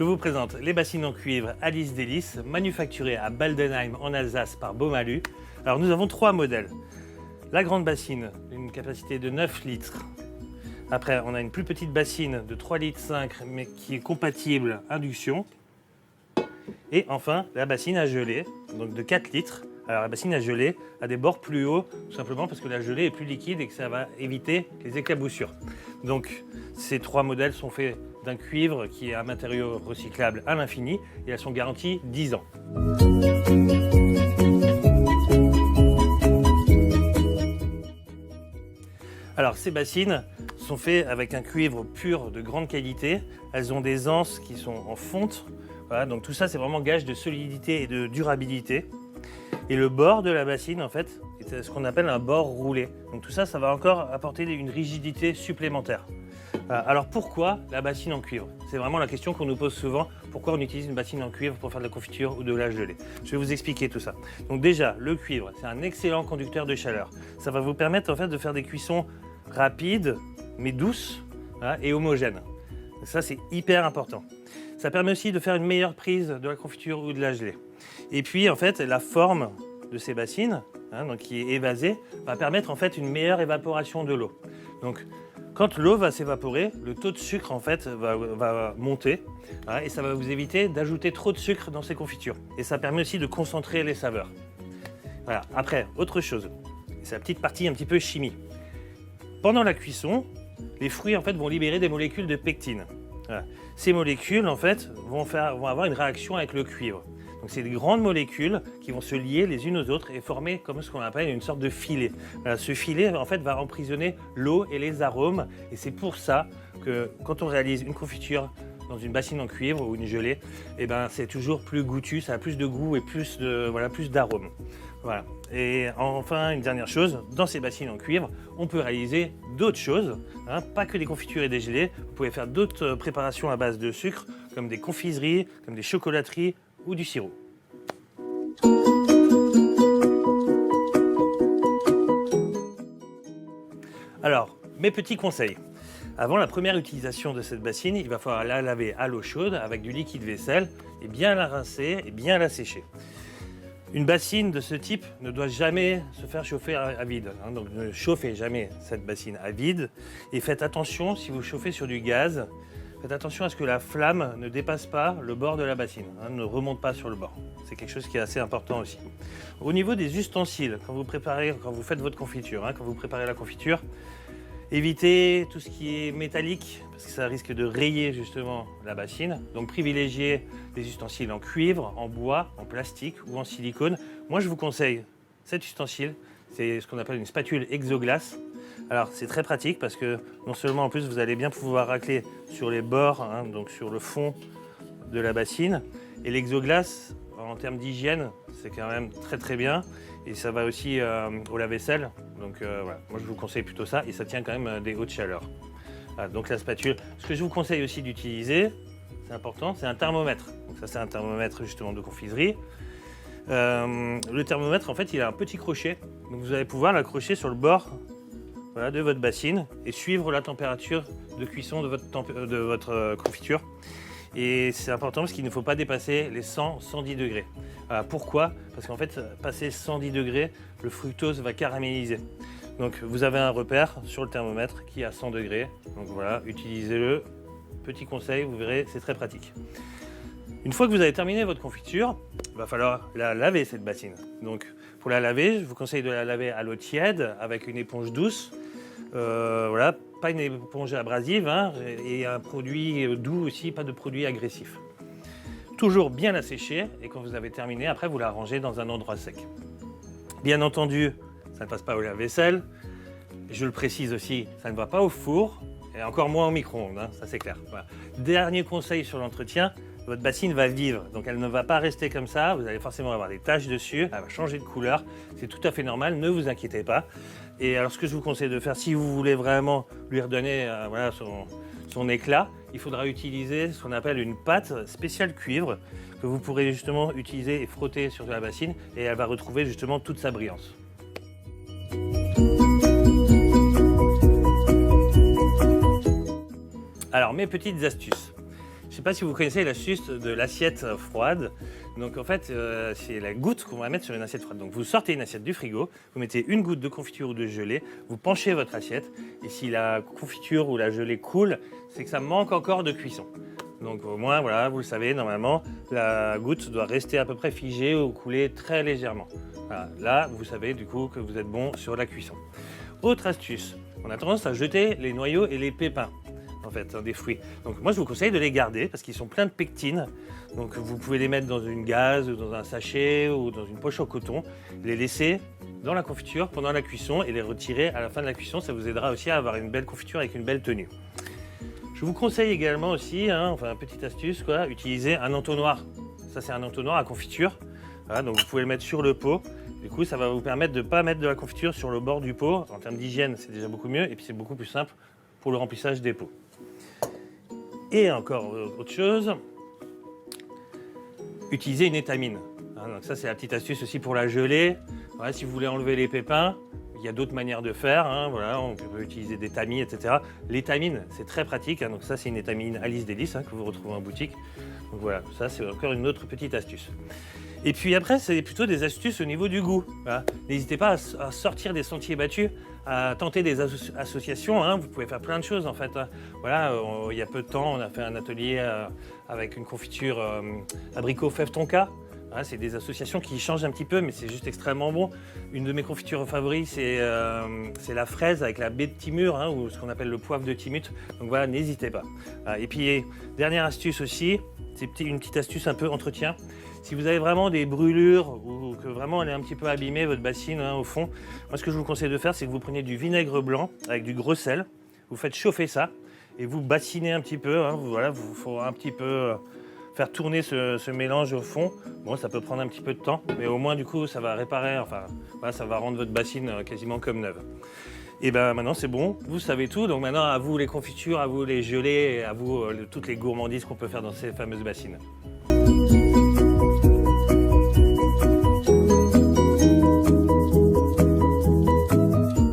Je vous présente les bassines en cuivre Alice Délice, manufacturées à Baldenheim en Alsace par Beaumalu. Alors nous avons 3 modèles. La grande bassine, une capacité de 9 litres. Après, on a une plus petite bassine de 3,5 litres, mais qui est compatible induction. Et enfin, la bassine à geler, donc de 4 litres. Alors la bassine à geler a des bords plus hauts, tout simplement parce que la gelée est plus liquide et que ça va éviter les éclaboussures. Donc ces 3 modèles sont faits d'un cuivre qui est un matériau recyclable à l'infini et elles sont garanties 10 ans. Alors ces bassines sont faites avec un cuivre pur de grande qualité. Elles ont des anses qui sont en fonte. Voilà, donc tout ça c'est vraiment gage de solidité et de durabilité. Et le bord de la bassine en fait est ce qu'on appelle un bord roulé. Donc tout ça, ça va encore apporter une rigidité supplémentaire. Alors pourquoi la bassine en cuivre? C'est vraiment la question qu'on nous pose souvent. Pourquoi on utilise une bassine en cuivre pour faire de la confiture ou de la gelée? Je vais vous expliquer tout ça. Donc déjà, le cuivre, c'est un excellent conducteur de chaleur. Ça va vous permettre en fait de faire des cuissons rapides, mais douces, hein, et homogènes. Ça, c'est hyper important. Ça permet aussi de faire une meilleure prise de la confiture ou de la gelée. Et puis, en fait, la forme de ces bassines, hein, donc qui est évasée, va permettre en fait une meilleure évaporation de l'eau. Donc, quand l'eau va s'évaporer, le taux de sucre en fait va monter, hein, et ça va vous éviter d'ajouter trop de sucre dans ces confitures. Et ça permet aussi de concentrer les saveurs. Voilà. Après, autre chose, c'est la petite partie un petit peu chimie. Pendant la cuisson, les fruits en fait vont libérer des molécules de pectine. Voilà. Ces molécules en fait vont avoir une réaction avec le cuivre. Donc c'est des grandes molécules qui vont se lier les unes aux autres et former comme ce qu'on appelle une sorte de filet. Voilà, ce filet en fait va emprisonner l'eau et les arômes et c'est pour ça que quand on réalise une confiture dans une bassine en cuivre ou une gelée, eh ben, c'est toujours plus goûtu, ça a plus de goût et plus d'arômes. Voilà. Et enfin, une dernière chose, dans ces bassines en cuivre, on peut réaliser d'autres choses, hein, pas que des confitures et des gelées. Vous pouvez faire d'autres préparations à base de sucre, comme des confiseries, comme des chocolateries ou du sirop. Alors, mes petits conseils. Avant la première utilisation de cette bassine, il va falloir la laver à l'eau chaude avec du liquide vaisselle et bien la rincer et bien la sécher. Une bassine de ce type ne doit jamais se faire chauffer à vide, hein, donc ne chauffez jamais cette bassine à vide et faites attention si vous chauffez sur du gaz, faites attention à ce que la flamme ne dépasse pas le bord de la bassine, hein, ne remonte pas sur le bord. C'est quelque chose qui est assez important aussi. Au niveau des ustensiles, quand vous faites votre confiture, hein, quand vous préparez la confiture, évitez tout ce qui est métallique parce que ça risque de rayer justement la bassine. Donc privilégiez des ustensiles en cuivre, en bois, en plastique ou en silicone. Moi je vous conseille cet ustensile, c'est ce qu'on appelle une spatule exoglace. Alors c'est très pratique parce que non seulement en plus vous allez bien pouvoir racler sur les bords, hein, donc sur le fond de la bassine. Et l'exoglace en termes d'hygiène c'est quand même très bien. Et ça va aussi au lave-vaisselle, donc voilà, moi je vous conseille plutôt ça et ça tient quand même des hautes chaleurs. Voilà, donc la spatule, ce que je vous conseille aussi d'utiliser, c'est important, c'est un thermomètre. Donc ça c'est un thermomètre justement de confiserie. Le thermomètre en fait il a un petit crochet, donc vous allez pouvoir l'accrocher sur le bord, voilà, de votre bassine et suivre la température de cuisson de votre confiture. Et c'est important parce qu'il ne faut pas dépasser les 100-110 degrés. Pourquoi? Parce qu'en fait, passé 110 degrés, le fructose va caraméliser. Donc vous avez un repère sur le thermomètre qui est à 100 degrés. Donc voilà, utilisez-le. Petit conseil, vous verrez, c'est très pratique. Une fois que vous avez terminé votre confiture, il va falloir la laver cette bassine. Donc pour la laver, je vous conseille de la laver à l'eau tiède avec une éponge douce. Voilà, pas une éponge abrasive, hein, et un produit doux aussi, pas de produit agressif. Toujours bien la sécher et quand vous avez terminé, après vous la rangez dans un endroit sec. Bien entendu, ça ne passe pas au lave-vaisselle. Je le précise aussi, ça ne va pas au four et encore moins au micro-ondes, hein, ça c'est clair. Voilà. Dernier conseil sur l'entretien, votre bassine va vivre, donc elle ne va pas rester comme ça, vous allez forcément avoir des taches dessus, elle va changer de couleur, c'est tout à fait normal, ne vous inquiétez pas. Et alors ce que je vous conseille de faire, si vous voulez vraiment lui redonner voilà, son éclat, il faudra utiliser ce qu'on appelle une pâte spéciale cuivre que vous pourrez justement utiliser et frotter sur la bassine et elle va retrouver justement toute sa brillance. Alors mes petites astuces. Je ne sais pas si vous connaissez l'astuce de l'assiette froide. Donc en fait, c'est la goutte qu'on va mettre sur une assiette froide. Donc vous sortez une assiette du frigo, vous mettez une goutte de confiture ou de gelée, vous penchez votre assiette et si la confiture ou la gelée coule, c'est que ça manque encore de cuisson. Donc au moins, voilà, vous le savez, normalement, la goutte doit rester à peu près figée ou couler très légèrement. Voilà. Là, vous savez du coup que vous êtes bon sur la cuisson. Autre astuce, on a tendance à jeter les noyaux et les pépins. En fait, des fruits. Donc moi je vous conseille de les garder parce qu'ils sont pleins de pectine. Donc vous pouvez les mettre dans une gaze ou dans un sachet ou dans une poche en coton, les laisser dans la confiture pendant la cuisson et les retirer à la fin de la cuisson. Ça vous aidera aussi à avoir une belle confiture avec une belle tenue. Je vous conseille également aussi, petite astuce, utiliser un entonnoir. Ça c'est un entonnoir à confiture. Voilà, donc vous pouvez le mettre sur le pot. Du coup ça va vous permettre de ne pas mettre de la confiture sur le bord du pot. En termes d'hygiène c'est déjà beaucoup mieux et puis c'est beaucoup plus simple pour le remplissage des pots. Et encore autre chose, utiliser une étamine. Donc ça c'est la petite astuce aussi pour la gelée. Voilà, si vous voulez enlever les pépins, il y a d'autres manières de faire. Voilà, on peut utiliser des tamis, etc. L'étamine, c'est très pratique. Donc ça c'est une étamine Alice Délices que vous retrouvez en boutique. Donc voilà, ça c'est encore une autre petite astuce. Et puis après, c'est plutôt des astuces au niveau du goût. Voilà. N'hésitez pas à sortir des sentiers battus, à tenter des associations. Vous pouvez faire plein de choses en fait. Voilà, il y a peu de temps, on a fait un atelier avec une confiture abricot fève tonka. Voilà, c'est des associations qui changent un petit peu, mais c'est juste extrêmement bon. Une de mes confitures favoris, c'est la fraise avec la baie de Timur, ou ce qu'on appelle le poivre de Timut. Donc voilà, n'hésitez pas. Et puis, dernière astuce aussi, c'est une petite astuce un peu entretien. Si vous avez vraiment des brûlures ou que vraiment elle est un petit peu abîmée, votre bassine au fond, moi ce que je vous conseille de faire, c'est que vous prenez du vinaigre blanc avec du gros sel, vous faites chauffer ça et vous bassinez un petit peu. Voilà, vous faut un petit peu faire tourner ce mélange au fond. Bon, ça peut prendre un petit peu de temps, mais au moins du coup ça va réparer, voilà, ça va rendre votre bassine quasiment comme neuve. Et bien maintenant c'est bon, vous savez tout, donc maintenant à vous les confitures, à vous les gelées, et à vous toutes les gourmandises qu'on peut faire dans ces fameuses bassines.